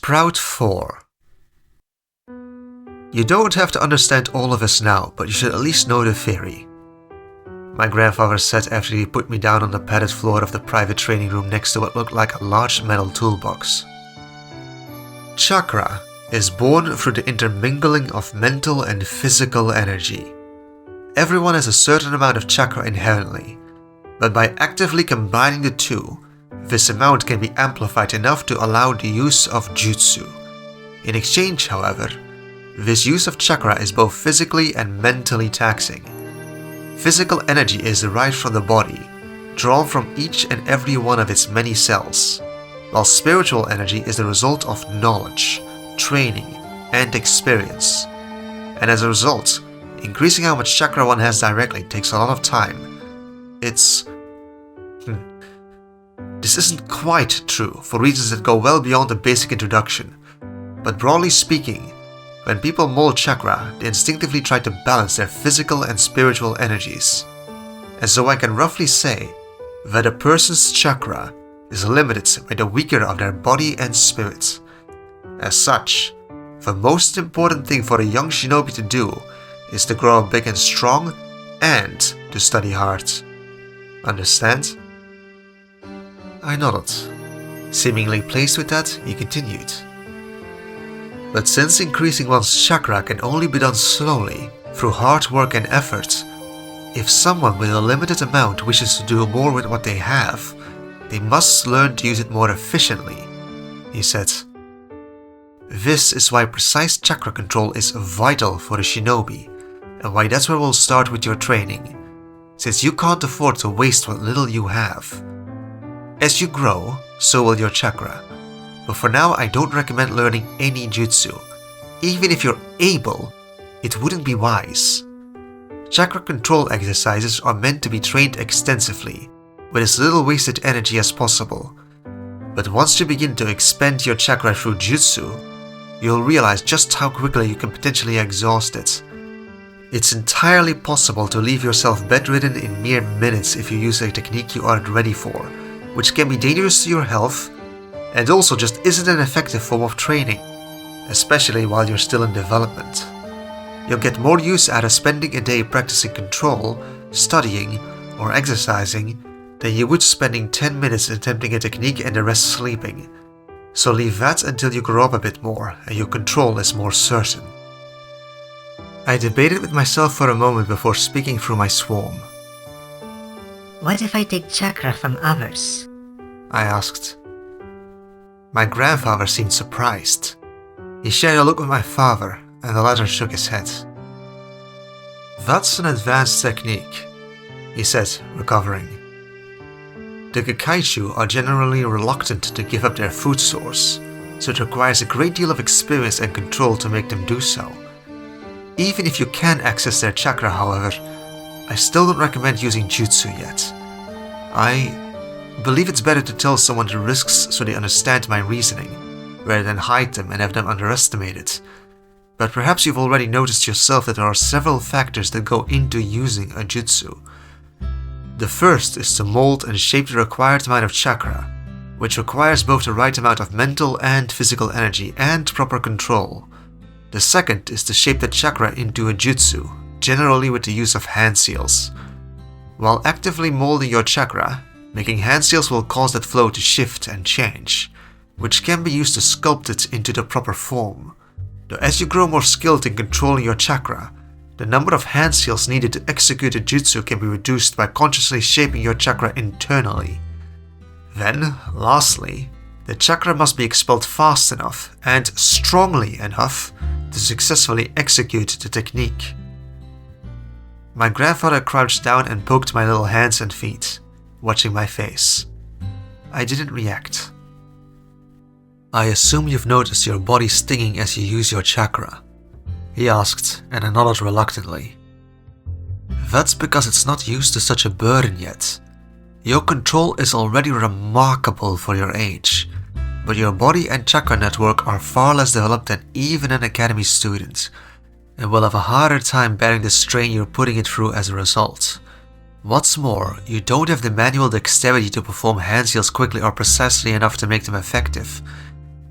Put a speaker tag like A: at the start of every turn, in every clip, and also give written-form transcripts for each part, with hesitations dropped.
A: Sprout 4. You don't have to understand all of this now, but you should at least know the theory. My grandfather said after he put me down on the padded floor of the private training room next to what looked like a large metal toolbox. Chakra is born through the intermingling of mental and physical energy. Everyone has a certain amount of chakra inherently, but by actively combining the two, this amount can be amplified enough to allow the use of jutsu. In exchange, however, this use of chakra is both physically and mentally taxing. Physical energy is derived from the body, drawn from each and every one of its many cells, while spiritual energy is the result of knowledge, training, and experience. And as a result, increasing how much chakra one has directly takes a lot of time. This isn't quite true for reasons that go well beyond the basic introduction, but broadly speaking, when people mold chakra, they instinctively try to balance their physical and spiritual energies. And so I can roughly say that a person's chakra is limited by the weaker of their body and spirit. As such, the most important thing for a young shinobi to do is to grow up big and strong and to study hard. Understand? I nodded. Seemingly pleased with that, he continued. But since increasing one's chakra can only be done slowly, through hard work and effort, if someone with a limited amount wishes to do more with what they have, they must learn to use it more efficiently, he said. This is why precise chakra control is vital for a shinobi, and why that's where we'll start with your training, since you can't afford to waste what little you have. As you grow, so will your chakra, but for now I don't recommend learning any jutsu. Even if you're able, it wouldn't be wise. Chakra control exercises are meant to be trained extensively, with as little wasted energy as possible. But once you begin to expand your chakra through jutsu, you'll realize just how quickly you can potentially exhaust it. It's entirely possible to leave yourself bedridden in mere minutes if you use a technique you aren't ready for, which can be dangerous to your health, and also just isn't an effective form of training, especially while you're still in development. You'll get more use out of spending a day practicing control, studying, or exercising than you would spending 10 minutes attempting a technique and the rest sleeping. So leave that until you grow up a bit more and your control is more certain. I debated with myself for a moment before speaking through my swarm.
B: What if I take chakra from others?
A: I asked. My grandfather seemed surprised. He shared a look with my father, and the latter shook his head. That's an advanced technique, he said, recovering. The Gekkaishu are generally reluctant to give up their food source, so it requires a great deal of experience and control to make them do so. Even if you can access their chakra, however, I still don't recommend using jutsu yet. I believe it's better to tell someone the risks so they understand my reasoning, rather than hide them and have them underestimated. But perhaps you've already noticed yourself that there are several factors that go into using a jutsu. The first is to mold and shape the required amount of chakra, which requires both the right amount of mental and physical energy and proper control. The second is to shape the chakra into a jutsu, generally with the use of hand seals. While actively molding your chakra, making hand seals will cause that flow to shift and change, which can be used to sculpt it into the proper form. Though as you grow more skilled in controlling your chakra, the number of hand seals needed to execute a jutsu can be reduced by consciously shaping your chakra internally. Then, lastly, the chakra must be expelled fast enough and strongly enough to successfully execute the technique. My grandfather crouched down and poked my little hands and feet, watching my face. I didn't react. I assume you've noticed your body stinging as you use your chakra, he asked, and I nodded reluctantly. That's because it's not used to such a burden yet. Your control is already remarkable for your age, but your body and chakra network are far less developed than even an academy student, and will have a harder time bearing the strain you're putting it through as a result. What's more, you don't have the manual dexterity to perform hand seals quickly or precisely enough to make them effective.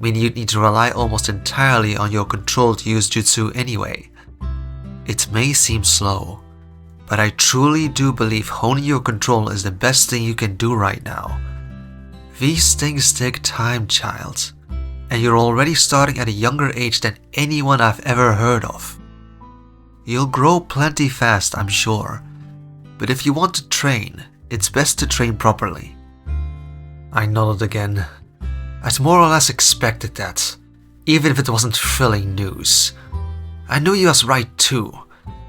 A: meaning you'd need to rely almost entirely on your controlled use jutsu anyway. It may seem slow, but I truly do believe honing your control is the best thing you can do right now. These things take time, child, and you're already starting at a younger age than anyone I've ever heard of. You'll grow plenty fast, I'm sure, but if you want to train, it's best to train properly. I nodded again. I'd more or less expected that, even if it wasn't thrilling news. I knew he was right too,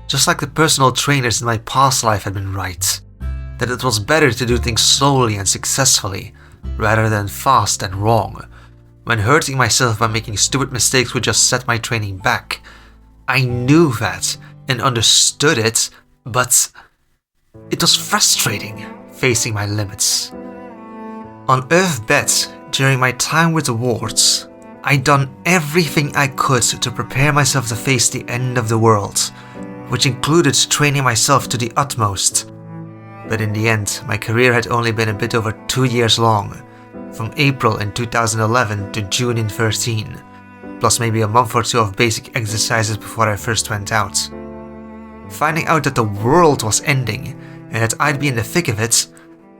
A: just like the personal trainers in my past life had been right, that it was better to do things slowly and successfully, rather than fast and wrong, when hurting myself by making stupid mistakes would just set my training back. I knew that and understood it, but it was frustrating facing my limits. On Earth Bet, during my time with the wards, I'd done everything I could to prepare myself to face the end of the world, which included training myself to the utmost. But in the end, my career had only been a bit over 2 years long, from April in 2011 to June in 13, plus maybe a month or two of basic exercises before I first went out. Finding out that the world was ending and that I'd be in the thick of it,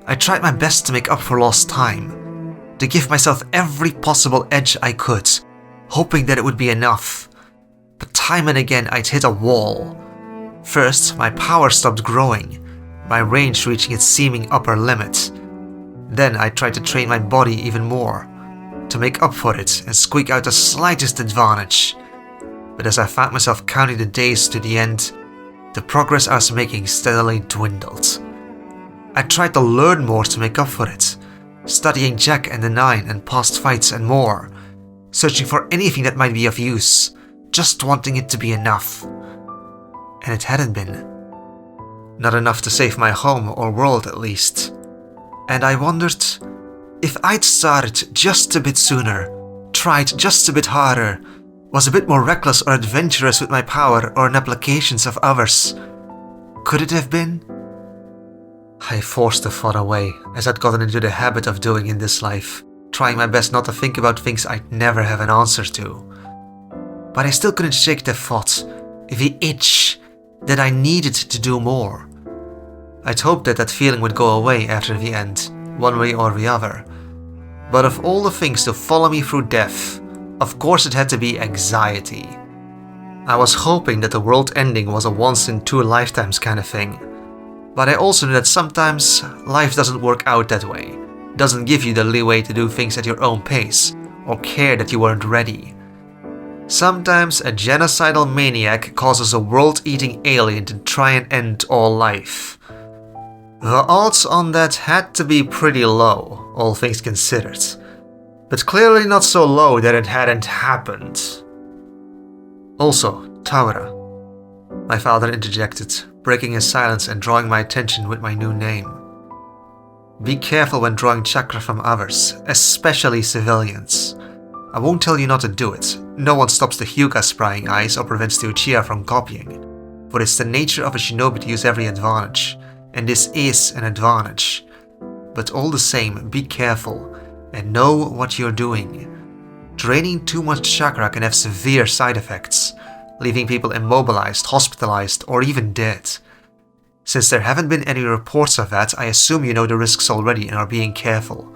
A: I tried my best to make up for lost time, to give myself every possible edge I could, hoping that it would be enough. But time and again I'd hit a wall. First, my power stopped growing, my range reaching its seeming upper limit. Then I tried to train my body even more, to make up for it and squeak out the slightest advantage. But as I found myself counting the days to the end, the progress I was making steadily dwindled. I tried to learn more to make up for it, studying Jack and the Nine and past fights and more, searching for anything that might be of use, just wanting it to be enough. And it hadn't been. Not enough to save my home or world at least. And I wondered if I'd started just a bit sooner, tried just a bit harder, was a bit more reckless or adventurous with my power or in applications of others. Could it have been? I forced the thought away, as I'd gotten into the habit of doing in this life, trying my best not to think about things I'd never have an answer to. But I still couldn't shake the thought, the itch, that I needed to do more. I'd hoped that that feeling would go away after the end, one way or the other. But of all the things to follow me through death, of course it had to be anxiety. I was hoping that the world ending was a once in 2 lifetimes kind of thing. But I also knew that sometimes life doesn't work out that way, doesn't give you the leeway to do things at your own pace, or care that you weren't ready. Sometimes a genocidal maniac causes a world-eating alien to try and end all life. The odds on that had to be pretty low, all things considered, but clearly not so low that it hadn't happened. Also, Taura, my father interjected, breaking his silence and drawing my attention with my new name. Be careful when drawing chakra from others, especially civilians. I won't tell you not to do it. No one stops the Hyuga's prying eyes or prevents the Uchiha from copying. For it's the nature of a shinobi to use every advantage, and this is an advantage. But all the same, be careful and know what you're doing. Draining too much chakra can have severe side effects, leaving people immobilized, hospitalized, or even dead. Since there haven't been any reports of that, I assume you know the risks already and are being careful.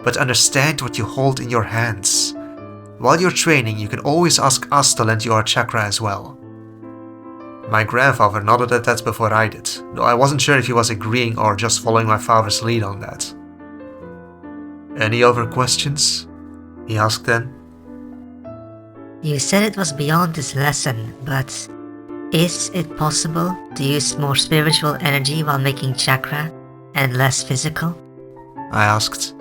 A: But understand what you hold in your hands. While you're training, you can always ask us to lend you our chakra as well. My grandfather nodded at that before I did, though I wasn't sure if he was agreeing or just following my father's lead on that. Any other questions? He asked then.
B: You said it was beyond this lesson, but is it possible to use more spiritual energy while making chakra and less physical?
A: I asked.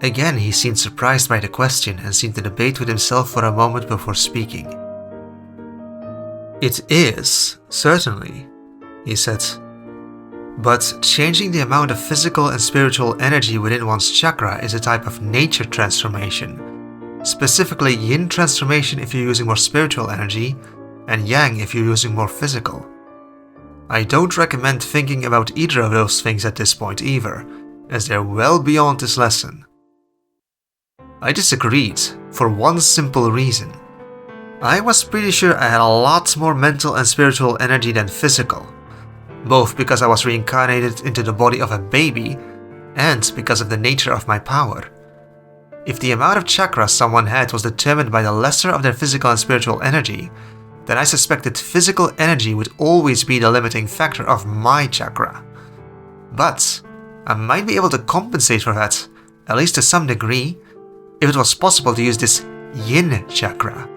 A: Again, he seemed surprised by the question and seemed to debate with himself for a moment before speaking. It is, certainly, he said. But changing the amount of physical and spiritual energy within one's chakra is a type of nature transformation. Specifically yin transformation if you're using more spiritual energy, and yang if you're using more physical. I don't recommend thinking about either of those things at this point either, as they're well beyond this lesson. I disagreed, for one simple reason. I was pretty sure I had a lot more mental and spiritual energy than physical, both because I was reincarnated into the body of a baby and because of the nature of my power. If the amount of chakra someone had was determined by the lesser of their physical and spiritual energy, then I suspected physical energy would always be the limiting factor of my chakra. But I might be able to compensate for that, at least to some degree, if it was possible to use this yin chakra.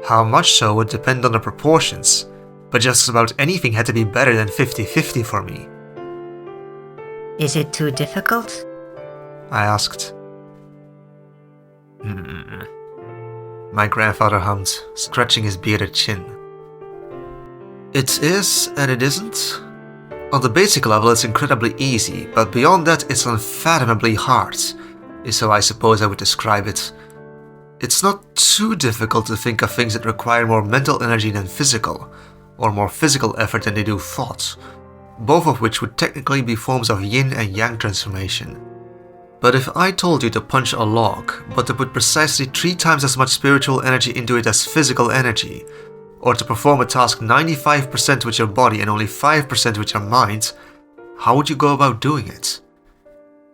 A: How much so would depend on the proportions, but just about anything had to be better than 50-50 for me.
B: Is it too difficult?
A: I asked. My grandfather hummed, scratching his bearded chin. It is and it isn't. On the basic level it's incredibly easy, but beyond that it's unfathomably hard, is how I suppose I would describe it. It's not too difficult to think of things that require more mental energy than physical, or more physical effort than they do thought, both of which would technically be forms of yin and yang transformation. But if I told you to punch a log, but to put precisely 3 times as much spiritual energy into it as physical energy, or to perform a task 95% with your body and only 5% with your mind, how would you go about doing it?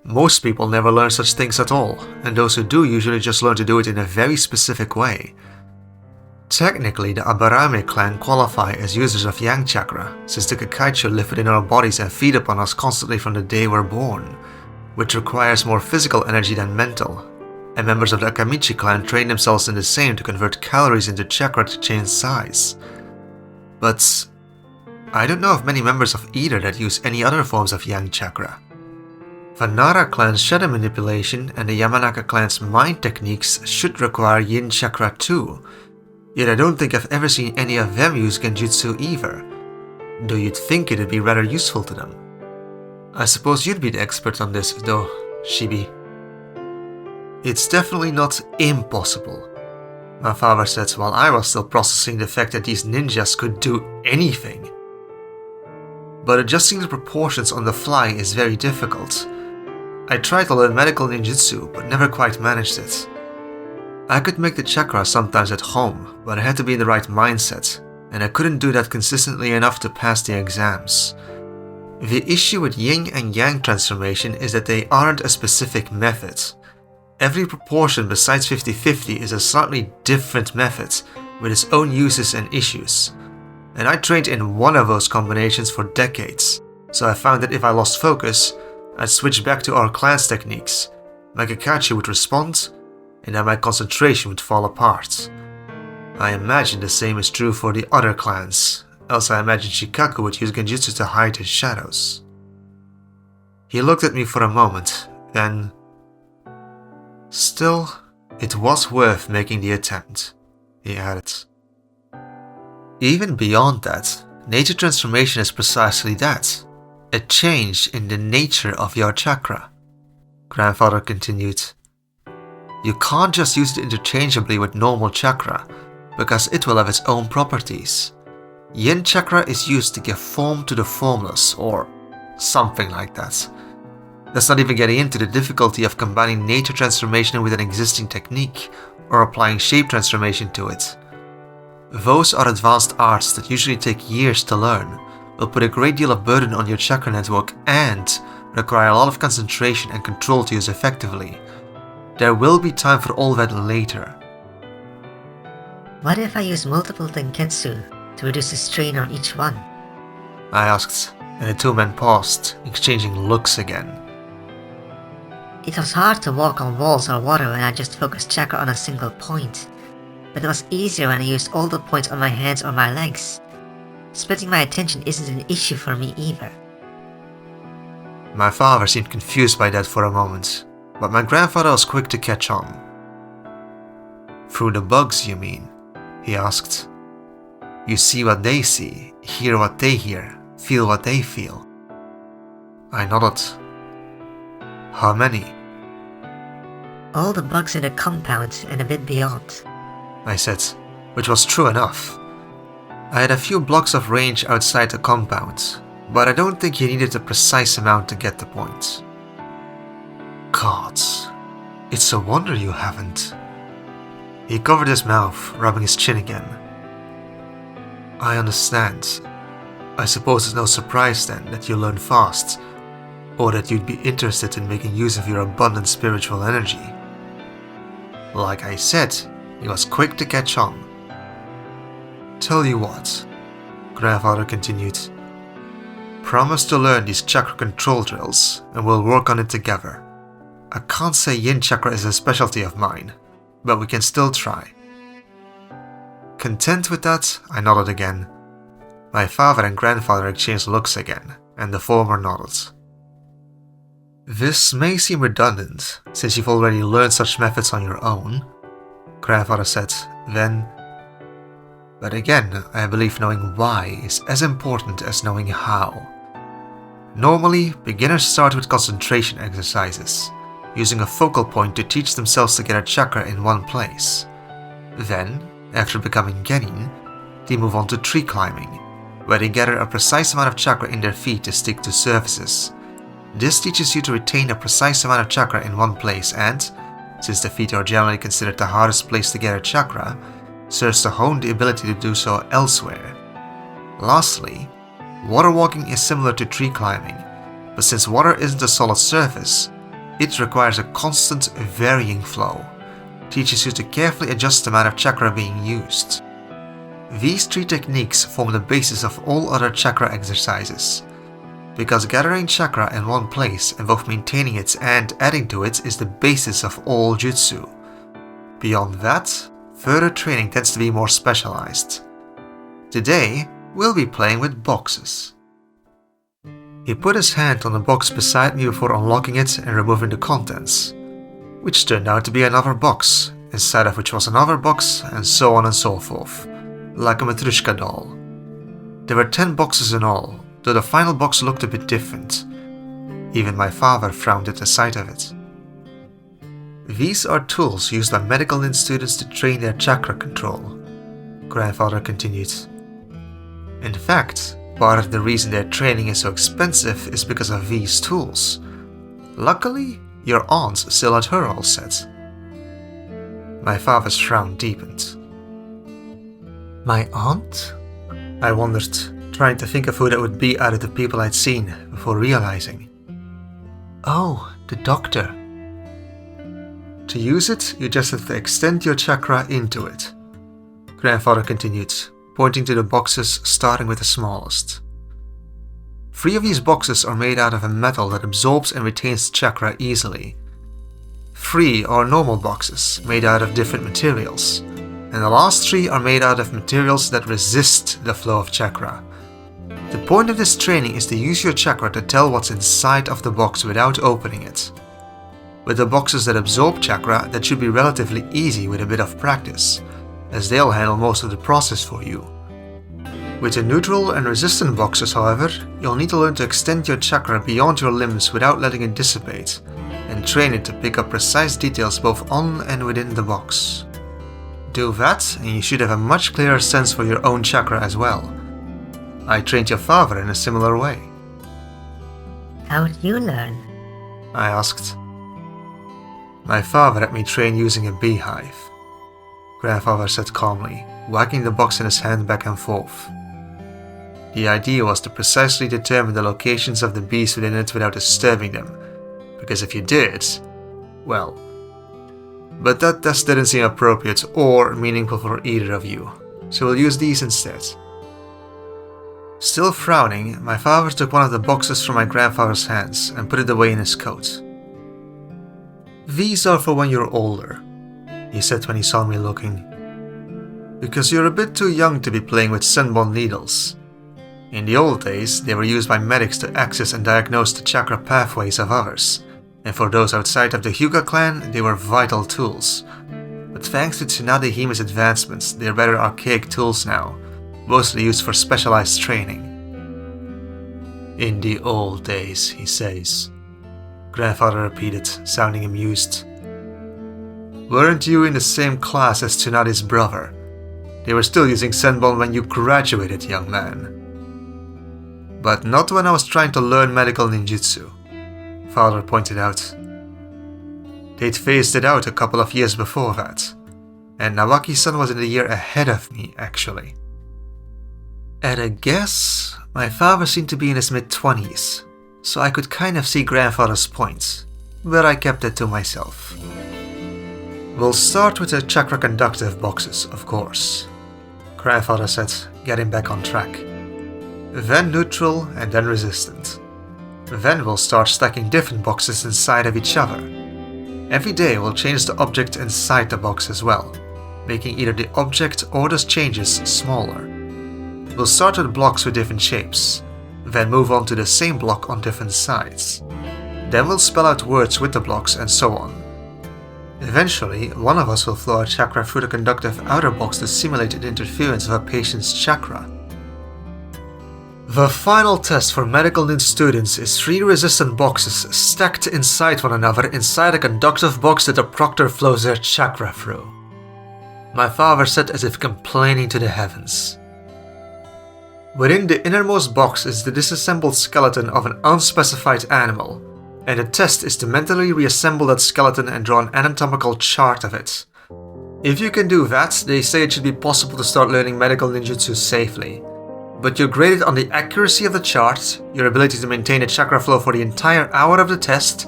A: Most people never learn such things at all, and those who do usually just learn to do it in a very specific way. Technically, the Abarame clan qualify as users of Yang Chakra, since the Kakaicho live within our bodies and feed upon us constantly from the day we're born, which requires more physical energy than mental, and members of the Akamichi clan train themselves in the same to convert calories into chakra to change size. But I don't know of many members of either that use any other forms of Yang Chakra. The Nara clan's shadow manipulation and the Yamanaka clan's mind techniques should require Yin Chakra too, yet I don't think I've ever seen any of them use Genjutsu either, though you'd think it'd be rather useful to them. I suppose you'd be the expert on this, though, Shibi. It's definitely not impossible, my father said while I was still processing the fact that these ninjas could do anything. But adjusting the proportions on the fly is very difficult. I tried to learn medical ninjutsu, but never quite managed it. I could make the chakra sometimes at home, but I had to be in the right mindset, and I couldn't do that consistently enough to pass the exams. The issue with yin and yang transformation is that they aren't a specific method. Every proportion besides 50-50 is a slightly different method, with its own uses and issues. And I trained in one of those combinations for decades, so I found that if I lost focus, I'd switch back to our clan's techniques, my Kakashi would respond, and then my concentration would fall apart. I imagine the same is true for the other clans, else I imagine Shikaku would use Genjutsu to hide his shadows. He looked at me for a moment, then... Still, it was worth making the attempt, he added. Even beyond that, nature transformation is precisely that, a change in the nature of your chakra, grandfather continued. You can't just use it interchangeably with normal chakra, because it will have its own properties. Yin chakra is used to give form to the formless, or something like that. That's not even getting into the difficulty of combining nature transformation with an existing technique, or applying shape transformation to it. Those are advanced arts that usually take years to learn, will put a great deal of burden on your chakra network and require a lot of concentration and control to use effectively. There will be time for all that later.
B: What if I use multiple Tenketsu to reduce the strain on each one?
A: I asked, and the two men paused, exchanging looks again.
B: It was hard to walk on walls or water when I just focused chakra on a single point, but it was easier when I used all the points on my hands or my legs. Splitting my attention isn't an issue for me either.
A: My father seemed confused by that for a moment, but my grandfather was quick to catch on. Through the bugs, you mean? He asked. You see what they see, hear what they hear, feel what they feel. I nodded. How many?
B: All the bugs in the compound and a bit beyond,
A: I said, which was true enough. I had a few blocks of range outside the compound, but I don't think he needed a precise amount to get the point. God, it's a wonder you haven't. He covered his mouth, rubbing his chin again. I understand. I suppose it's no surprise then that you learn fast, or that you'd be interested in making use of your abundant spiritual energy. Like I said, he was quick to catch on. Tell you what, grandfather continued. Promise to learn these chakra control drills, and we'll work on it together. I can't say yin chakra is a specialty of mine, but we can still try. Content with that, I nodded again. My father and grandfather exchanged looks again, and the former nodded. This may seem redundant, since you've already learned such methods on your own, grandfather said, then. But again, I believe knowing why is as important as knowing how. Normally, beginners start with concentration exercises, using a focal point to teach themselves to get a chakra in one place. Then, after becoming genin, they move on to tree climbing, where they gather a precise amount of chakra in their feet to stick to surfaces. This teaches you to retain a precise amount of chakra in one place and, since the feet are generally considered the hardest place to gather chakra, serves to hone the ability to do so elsewhere. Lastly, water walking is similar to tree climbing, but since water isn't a solid surface, it requires a constant, varying flow. Teaches you to carefully adjust the amount of chakra being used. These three techniques form the basis of all other chakra exercises. Because gathering chakra in one place and both maintaining it and adding to it is the basis of all jutsu. Beyond that, further training tends to be more specialized. Today, we'll be playing with boxes. He put his hand on the box beside me before unlocking it and removing the contents, which turned out to be another box, inside of which was another box, and so on and so forth, like a Matryoshka doll. There were 10 boxes in all, though the final box looked a bit different. Even my father frowned at the sight of it. These are tools used by medical nin students to train their chakra control, grandfather continued. In fact, part of the reason their training is so expensive is because of these tools. Luckily, your aunt still had her all set. My father's frown deepened. My aunt? I wondered, trying to think of who that would be out of the people I'd seen, before realizing. Oh, the doctor. To use it, you just have to extend your chakra into it, grandfather continued, pointing to the boxes starting with the smallest. 3 of these boxes are made out of a metal that absorbs and retains chakra easily. 3 are normal boxes, made out of different materials, and the last 3 are made out of materials that resist the flow of chakra. The point of this training is to use your chakra to tell what's inside of the box without opening it. With the boxes that absorb chakra, that should be relatively easy with a bit of practice, as they'll handle most of the process for you. With the neutral and resistant boxes, however, you'll need to learn to extend your chakra beyond your limbs without letting it dissipate, and train it to pick up precise details both on and within the box. Do that, and you should have a much clearer sense for your own chakra as well. I trained your father in a similar way.
B: How did you learn?
A: I asked. My father had me train using a beehive, grandfather said calmly, wagging the box in his hand back and forth. The idea was to precisely determine the locations of the bees within it without disturbing them, because if you did, well. But that test didn't seem appropriate or meaningful for either of you, so we'll use these instead. Still frowning, my father took one of the boxes from my grandfather's hands and put it away in his coat. These are for when you're older, he said when he saw me looking. Because you're a bit too young to be playing with senbon needles. In the old days, they were used by medics to access and diagnose the chakra pathways of others, and for those outside of the Hyuga clan, they were vital tools. But thanks to Tsunade Hime's advancements, they're rather archaic tools now, mostly used for specialized training. In the old days, he says. Grandfather repeated, sounding amused. Weren't you in the same class as Tsunade's brother? They were still using senbon when you graduated, young man. But not when I was trying to learn medical ninjutsu, father pointed out. They'd phased it out a couple of years before that, and Nawaki-san was in the year ahead of me, actually. At a guess, my father seemed to be in his mid-20s, so I could kind of see grandfather's point, but I kept it to myself. We'll start with the chakra conductive boxes, of course, grandfather said, getting back on track. Then neutral and then resistant. Then we'll start stacking different boxes inside of each other. Every day we'll change the object inside the box as well, making either the object or the changes smaller. We'll start with blocks with different shapes, then move on to the same block on different sides. Then we'll spell out words with the blocks and so on. Eventually, one of us will flow a chakra through the conductive outer box to simulate an interference of a patient's chakra. The final test for medical ninja students is 3 resistant boxes stacked inside one another inside a conductive box that the proctor flows their chakra through. My father said as if complaining to the heavens. Within the innermost box is the disassembled skeleton of an unspecified animal, and the test is to mentally reassemble that skeleton and draw an anatomical chart of it. If you can do that, they say it should be possible to start learning medical ninjutsu safely. But you're graded on the accuracy of the chart, your ability to maintain a chakra flow for the entire hour of the test,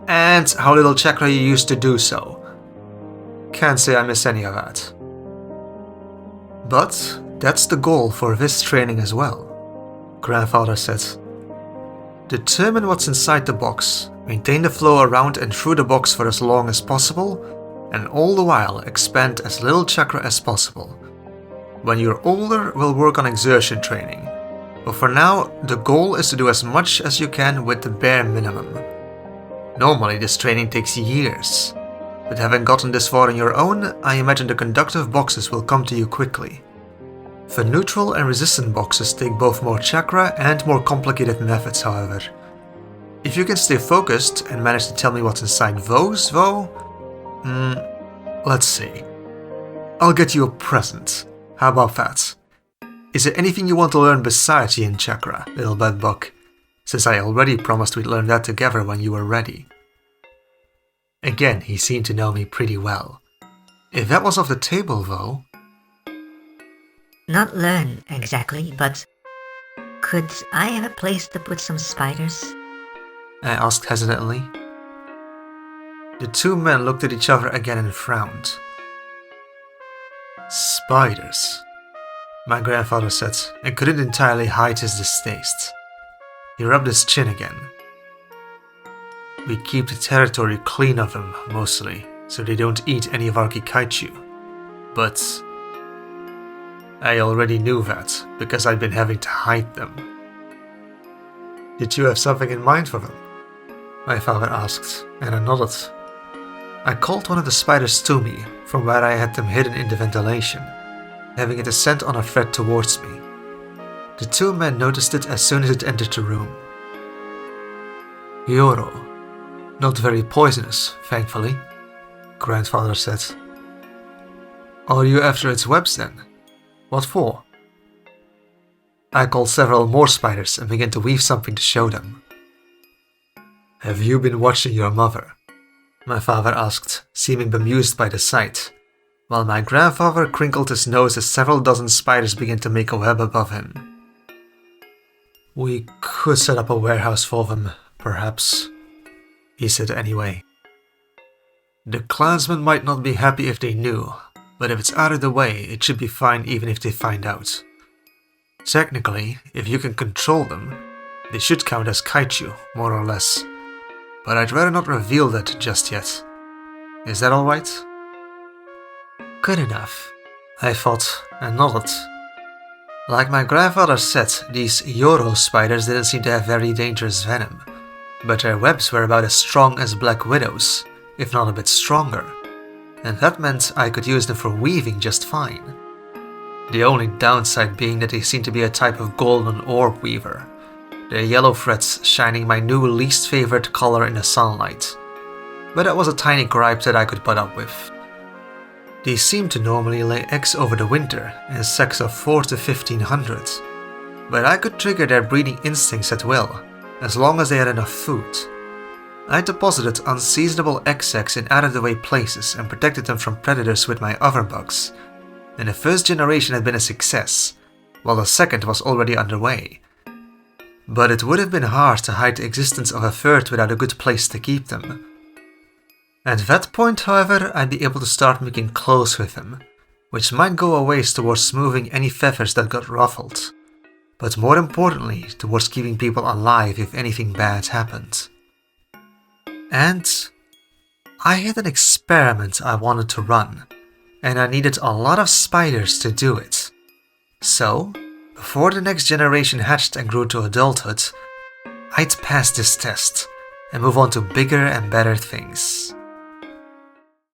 A: and how little chakra you used to do so. Can't say I miss any of that. But that's the goal for this training as well, grandfather said. Determine what's inside the box, maintain the flow around and through the box for as long as possible, and all the while expand as little chakra as possible. When you're older, we'll work on exertion training, but for now, the goal is to do as much as you can with the bare minimum. Normally this training takes years, but having gotten this far on your own, I imagine the conductive boxes will come to you quickly. The neutral and resistant boxes take both more chakra and more complicated methods, however. If you can stay focused and manage to tell me what's inside those, though, let's see. I'll get you a present. How about that? Is there anything you want to learn besides yin chakra, little bedbug? Since I already promised we'd learn that together when you were ready. Again, he seemed to know me pretty well. If that was off the table, though...
B: Not learn, exactly, but could I have a place to put some spiders?
A: I asked hesitantly. The 2 men looked at each other again and frowned. Spiders, my grandfather said, and couldn't entirely hide his distaste. He rubbed his chin again. We keep the territory clean of them, mostly, so they don't eat any of our kikaichu. But I already knew that, because I've been having to hide them. Did you have something in mind for them? My father asked, and I nodded. I called one of the spiders to me, from where I had them hidden in the ventilation, having it descend on a thread towards me. The 2 men noticed it as soon as it entered the room. Yoro. Not very poisonous, thankfully, grandfather said. Are you after its webs then? What for? I called several more spiders and began to weave something to show them. Have you been watching your mother? My father asked, seeming bemused by the sight, while my grandfather crinkled his nose as several dozen spiders began to make a web above him. We could set up a warehouse for them, perhaps, he said anyway. The clansmen might not be happy if they knew, but if it's out of the way, it should be fine even if they find out. Technically, if you can control them, they should count as kaiju, more or less. But I'd rather not reveal that just yet. Is that alright? Good enough, I thought, and nodded. Like my grandfather said, these Yoro spiders didn't seem to have very dangerous venom, but their webs were about as strong as Black Widow's, if not a bit stronger, and that meant I could use them for weaving just fine. The only downside being that they seem to be a type of golden orb weaver, their yellow threads shining my new least favorite color in the sunlight. But that was a tiny gripe that I could put up with. They seem to normally lay eggs over the winter in sacks of 4 to 1500, but I could trigger their breeding instincts at will, as long as they had enough food. I deposited unseasonable eggs in out-of-the-way places and protected them from predators with my other bugs, and the first generation had been a success, while the second was already underway. But it would have been hard to hide the existence of a third without a good place to keep them. At that point, however, I'd be able to start making clothes with them, which might go a ways towards smoothing any feathers that got ruffled, but more importantly, towards keeping people alive if anything bad happened. And I had an experiment I wanted to run, and I needed a lot of spiders to do it. So, before the next generation hatched and grew to adulthood, I'd pass this test and move on to bigger and better things.